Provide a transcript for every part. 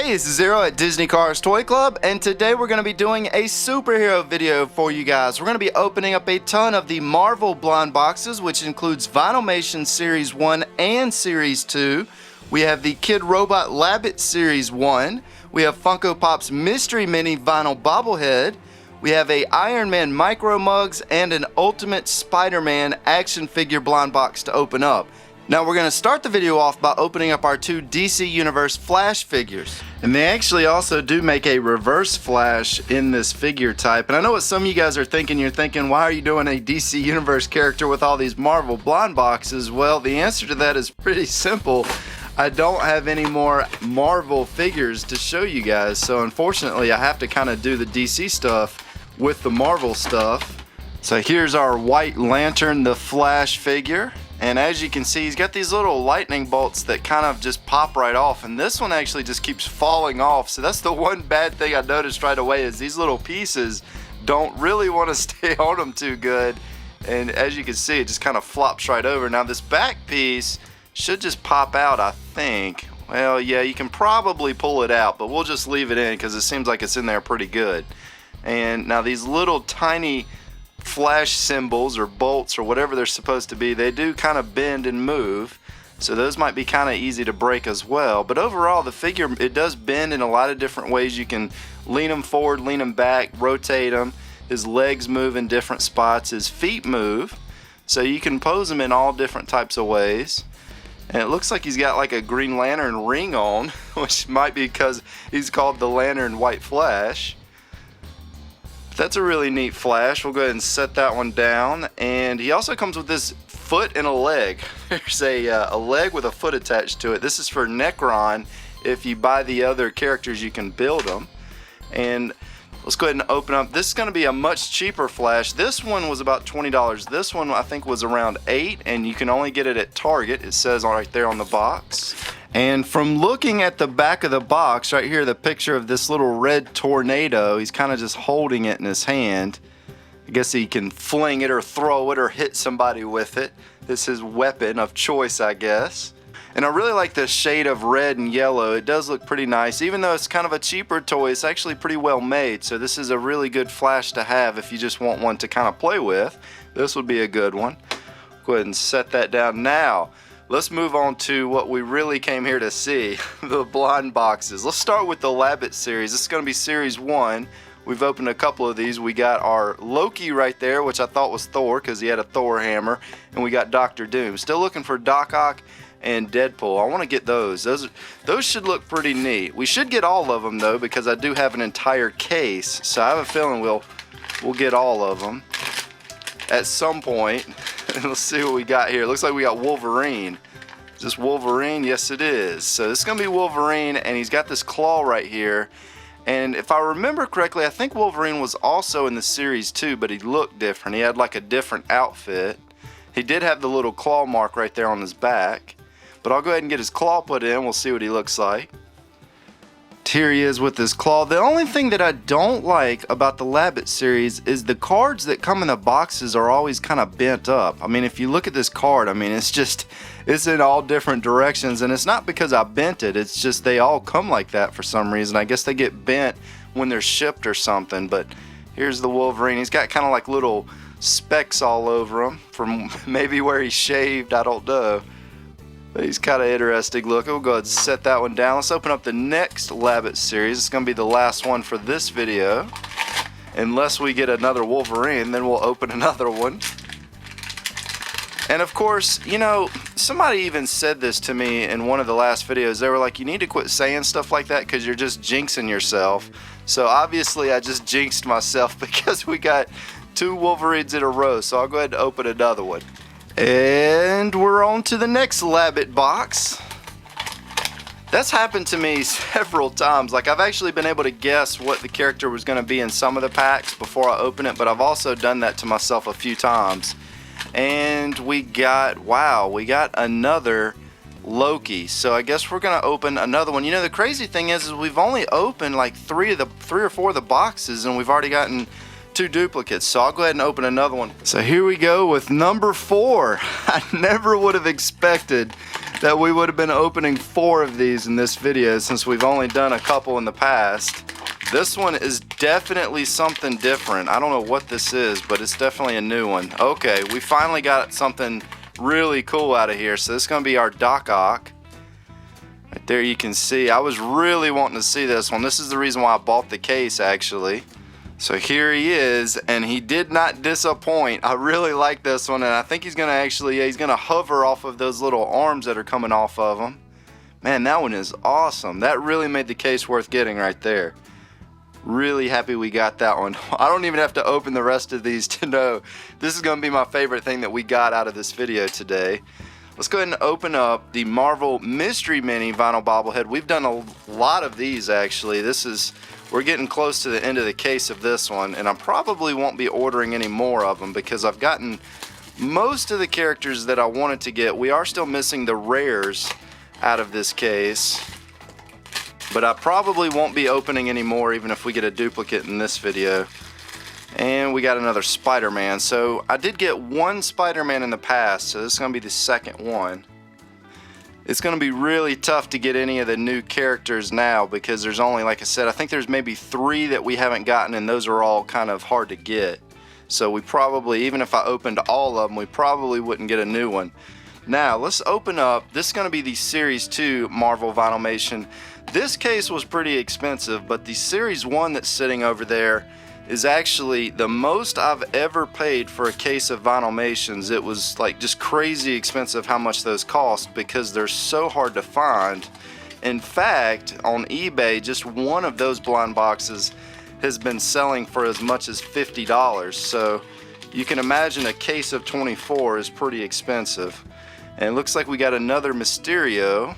Hey, it's Zero at Disney Cars Toy Club, and today we're going to be doing a superhero video for you guys. We're going to be opening up a ton of the Marvel blind boxes, which includes Vinylmation Series 1 and Series 2. We have the Kidrobot Labbits Series 1. We have Funko Pop's Mystery Mini Vinyl Bobblehead. We have a Iron Man Micro Mugs and an Ultimate Spider-Man action figure blind box to open up. Now we're going to start the video off by opening up our two DC Universe Flash figures. And they actually also do make a reverse Flash in this figure type. And I know what some of you guys are thinking. You're thinking, why are you doing a DC Universe character with all these Marvel blind boxes? Well, the answer to that is pretty simple. I don't have any more Marvel figures to show you guys. So unfortunately, I have to kind of do the DC stuff with the Marvel stuff. So here's our White Lantern, the Flash figure. And as you can see, he's got these little lightning bolts that kind of just pop right off, and this one actually just keeps falling off. So that's the one bad thing I noticed right away, is these little pieces don't really want to stay on them too good. And as you can see, it just kind of flops right over. Now this back piece should just pop out, I think. Well, yeah, you can probably pull it out, but we'll just leave it in because it seems like it's in there pretty good. And now these little tiny Flash symbols or bolts or whatever they're supposed to be, they do kind of bend and move, so those might be kind of easy to break as well. But overall, the figure, it does bend in a lot of different ways. You can lean him forward, lean him back, rotate him. His legs move in different spots, his feet move, so you can pose him in all different types of ways. And it looks like he's got like a Green Lantern ring on, which might be because he's called the Lantern White Flash. That's a really neat Flash. We'll go ahead and set that one down. And he also comes with this foot and a leg. There's a leg with a foot attached to it. This is for Necron. If you buy the other characters, you can build them. And let's go ahead and open up. This is going to be a much cheaper Flash. This one was about $20. This one I think was around $8, and you can only get it at Target. It says right there on the box. And from looking at the back of the box, right here, the picture of this little red tornado, he's kind of just holding it in his hand. I guess he can fling it or throw it or hit somebody with it. This is his weapon of choice, I guess. And I really like this shade of red and yellow. It does look pretty nice. Even though it's kind of a cheaper toy, it's actually pretty well made. So this is a really good Flash to have if you just want one to kind of play with. This would be a good one. Go ahead and set that down now. Let's move on to what we really came here to see, the blind boxes. Let's start with the Labbits series. This is going to be Series 1. We've opened a couple of these. We got our Loki right there, which I thought was Thor because he had a Thor hammer. And we got Dr. Doom. Still looking for Doc Ock and Deadpool. I want to get those. Those should look pretty neat. We should get all of them, though, because I do have an entire case. So I have a feeling we'll get all of them at some point. Let's see what we got here. Looks like we got Wolverine. Is this Wolverine? Yes, it is. So this is going to be Wolverine, and he's got this claw right here. And if I remember correctly, I think Wolverine was also in the Series 2, but he looked different. He had like a different outfit. He did have the little claw mark right there on his back. But I'll go ahead and get his claw put in. We'll see what he looks like. Here he is with his claw. The only thing that I don't like about the Labbit series is the cards that come in the boxes are always kind of bent up. I mean, if you look at this card, I mean, it's in all different directions, and it's not because I bent it. It's just they all come like that for some reason. I guess they get bent when they're shipped or something. But here's the Wolverine. He's got kind of like little specks all over him from maybe where he shaved. I don't know. But he's kind of interesting looking. We'll go ahead and set that one down. Let's open up the next Labbit series. It's going to be the last one for this video. Unless we get another Wolverine, then we'll open another one. And of course, you know, somebody even said this to me in one of the last videos. They were like, you need to quit saying stuff like that because you're just jinxing yourself. So obviously I just jinxed myself because we got 2 Wolverines in a row. So I'll go ahead and open another one. And we're on to the next Labbit box. That's happened to me several times. Like, I've actually been able to guess what the character was going to be in some of the packs before I open it, but I've also done that to myself a few times. And we got, wow, we got another Loki. So I guess we're going to open another one. You know, the crazy thing is we've only opened like 3 or 4 of the boxes, and we've already gotten 2 duplicates, so I'll go ahead and open another one. So here we go with number 4. I never would have expected that we would have been opening 4 of these in this video since we've only done a couple in the past. This one is definitely something different. I don't know what this is, but it's definitely a new one. Okay, we finally got something really cool out of here. So this is going to be our Doc Ock. Right there you can see. I was really wanting to see this one. This is the reason why I bought the case, actually. So here he is, and he did not disappoint. I really like this one, and I think he's going to actually, he's going to hover off of those little arms that are coming off of him. Man, that one is awesome. That really made the case worth getting right there. Really happy we got that one. I don't even have to open the rest of these to know this is going to be my favorite thing that we got out of this video today. Let's go ahead and open up the Marvel Mystery Mini vinyl bobblehead. We've done a lot of these actually. We're getting close to the end of the case of this one, and I probably won't be ordering any more of them because I've gotten most of the characters that I wanted to get. We are still missing the rares out of this case, but I probably won't be opening any more even if we get a duplicate in this video. And we got another Spider-Man. So I did get one Spider-Man in the past, so this is going to be the second one. It's going to be really tough to get any of the new characters now because there's only, like I said, I think there's maybe 3 that we haven't gotten, and those are all kind of hard to get. So we probably, even if I opened all of them, we probably wouldn't get a new one. Now let's open up, this is going to be the Series 2 Marvel Vinylmation. This case was pretty expensive, but the Series 1 that's sitting over there is actually the most I've ever paid for a case of Vinylmations. It was like just crazy expensive how much those cost because they're so hard to find. In fact, on eBay, just one of those blind boxes has been selling for as much as $50. So you can imagine a case of 24 is pretty expensive. And it looks like we got another Mysterio.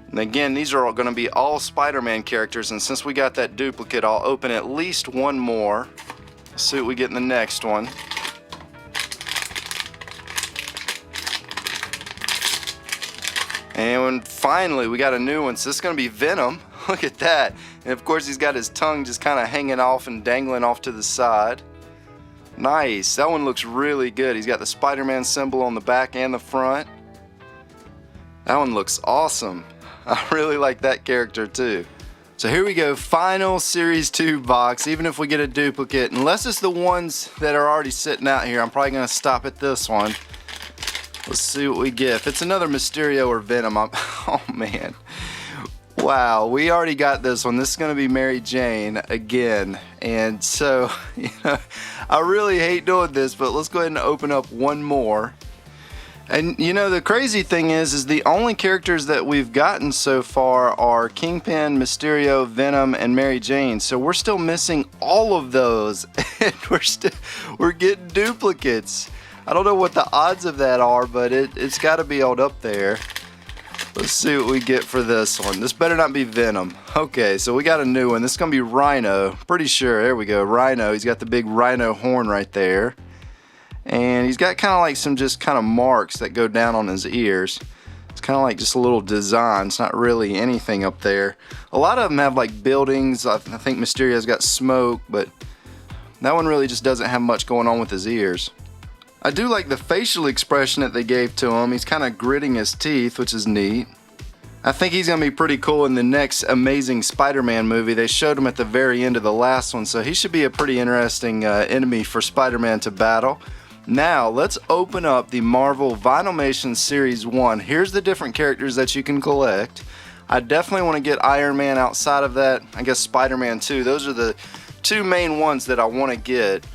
And again, these are going to be all Spider-Man characters, and since we got that duplicate, I'll open at least one more. Let's see what we get in the next one. And finally, we got a new one. So this is going to be Venom. Look at that. And of course, he's got his tongue just kind of hanging off and dangling off to the side. Nice. That one looks really good. He's got the Spider-Man symbol on the back and the front. That one looks awesome. I really like that character too. So here we go, final Series 2 box. Even if we get a duplicate, unless it's the ones that are already sitting out here, I'm probably going to stop at this one. Let's see what we get. If it's another Mysterio or Venom, oh man. Wow, we already got this one. This is going to be Mary Jane again. And so, I really hate doing this, but let's go ahead and open up one more. And the crazy thing is the only characters that we've gotten so far are Kingpin, Mysterio, Venom, and Mary Jane. So we're still missing all of those, and we're getting duplicates. I don't know what the odds of that are, but it's got to be on up there. Let's see what we get for this one. This better not be Venom. Okay, so we got a new one. This is gonna be Rhino. Pretty sure. There we go, Rhino. He's got the big rhino horn right there. And he's got kind of like some just kind of marks that go down on his ears. It's kind of like just a little design. It's not really anything up there. A lot of them have like buildings. I think Mysterio's got smoke, but that one really just doesn't have much going on with his ears. I do like the facial expression that they gave to him. He's kind of gritting his teeth, which is neat. I think he's going to be pretty cool in the next Amazing Spider-Man movie. They showed him at the very end of the last one, so he should be a pretty interesting enemy for Spider-Man to battle. Now, let's open up the Marvel Vinylmation Series 1. Here's the different characters that you can collect. I definitely want to get Iron Man outside of that. I guess Spider-Man too. Those are the 2 main ones that I want to get.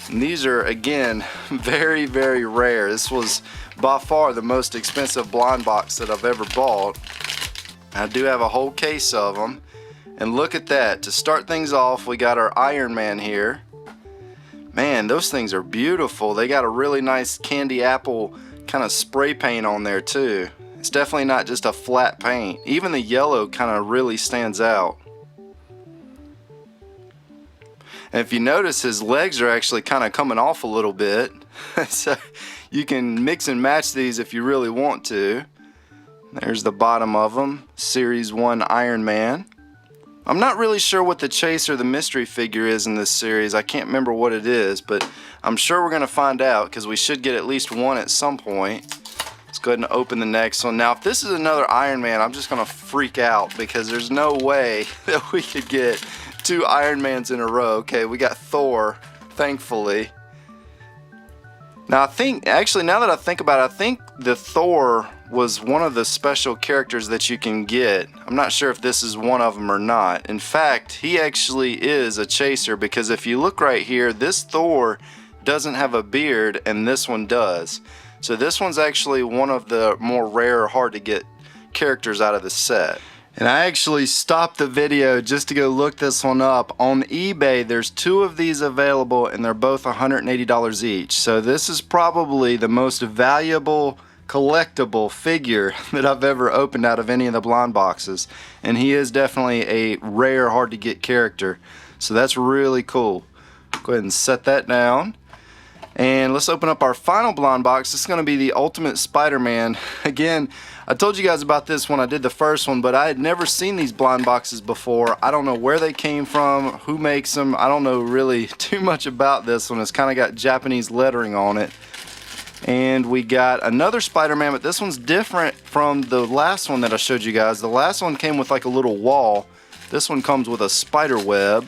And these are, again, very, very rare. This was by far the most expensive blind box that I've ever bought. I do have a whole case of them. And look at that. To start things off, we got our Iron Man here. Man, those things are beautiful. They got a really nice candy apple kind of spray paint on there too. It's definitely not just a flat paint. Even the yellow kind of really stands out. And if you notice, his legs are actually kind of coming off a little bit. So you can mix and match these if you really want to. There's the bottom of them. Series 1 Iron Man. I'm not really sure what the chase or the mystery figure is in this series. I can't remember what it is, but I'm sure we're going to find out because we should get at least one at some point. Let's go ahead and open the next one. Now, if this is another Iron Man, I'm just going to freak out because there's no way that we could get 2 Iron Mans in a row. Okay, we got Thor, thankfully. Now, I think, actually, now that I think about it, I think the Thor was one of the special characters that you can get. I'm not sure if this is one of them or not. In fact, he actually is a chaser because if you look right here, this Thor doesn't have a beard and this one does. So this one's actually one of the more rare, hard to get characters out of the set. And I actually stopped the video just to go look this one up. On eBay, there's 2 of these available and they're both $180 each. So this is probably the most valuable collectible figure that I've ever opened out of any of the blind boxes. And he is definitely a rare, hard to get character. So that's really cool. Go ahead and set that down. And let's open up our final blind box. This is going to be the Ultimate Spider-Man. Again, I told you guys about this when I did the first one, but I had never seen these blind boxes before. I don't know where they came from, who makes them. I don't know really too much about this one. It's kind of got Japanese lettering on it. And we got another Spider-Man, but this one's different from the last one that I showed you guys. The last one came with like a little wall. This one comes with a spider web.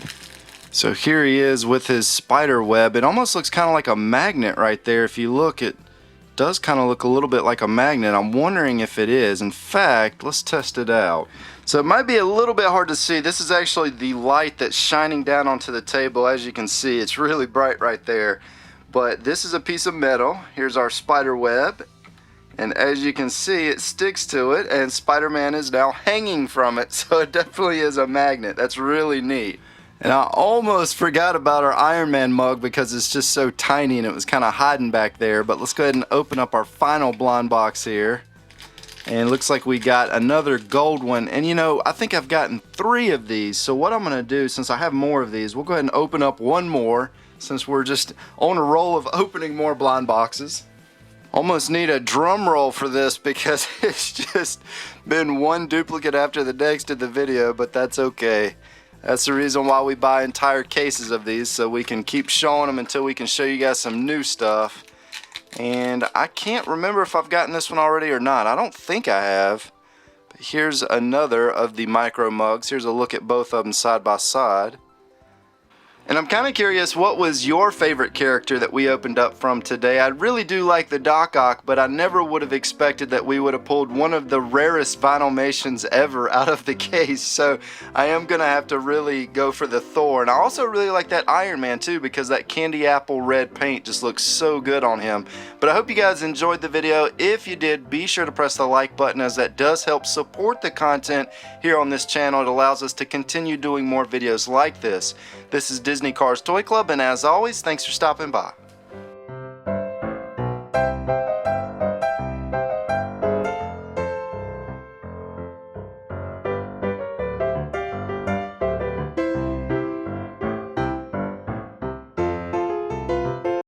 So here he is with his spider web. It almost looks kind of like a magnet right there. If you look, it does kind of look a little bit like a magnet. I'm wondering if it is. In fact, let's test it out. So it might be a little bit hard to see. This is actually the light that's shining down onto the table. As you can see, it's really bright right there. But this is a piece of metal. Here's our spider web. And as you can see, it sticks to it, and Spider-Man is now hanging from it. So it definitely is a magnet. That's really neat. And I almost forgot about our Iron Man mug because it's just so tiny and it was kind of hiding back there. But let's go ahead and open up our final blind box here. And it looks like we got another gold one. And you know, I think I've gotten 3 of these. So what I'm going to do, since I have more of these, we'll go ahead and open up one more since we're just on a roll of opening more blind boxes. Almost need a drum roll for this because it's just been one duplicate after the next in the video, but that's okay. That's the reason why we buy entire cases of these, so we can keep showing them until we can show you guys some new stuff. And I can't remember if I've gotten this one already or not. I don't think I have. But here's another of the micro mugs. Here's a look at both of them side by side. And I'm kind of curious, what was your favorite character that we opened up from today? I really do like the Doc Ock, but I never would have expected that we would have pulled one of the rarest Vinylmations ever out of the case. So I am going to have to really go for the Thor. And I also really like that Iron Man too, because that candy apple red paint just looks so good on him. But I hope you guys enjoyed the video. If you did, be sure to press the like button, as that does help support the content here on this channel. It allows us to continue doing more videos like this. This is Disney Cars Toy Club, and as always, thanks for stopping by.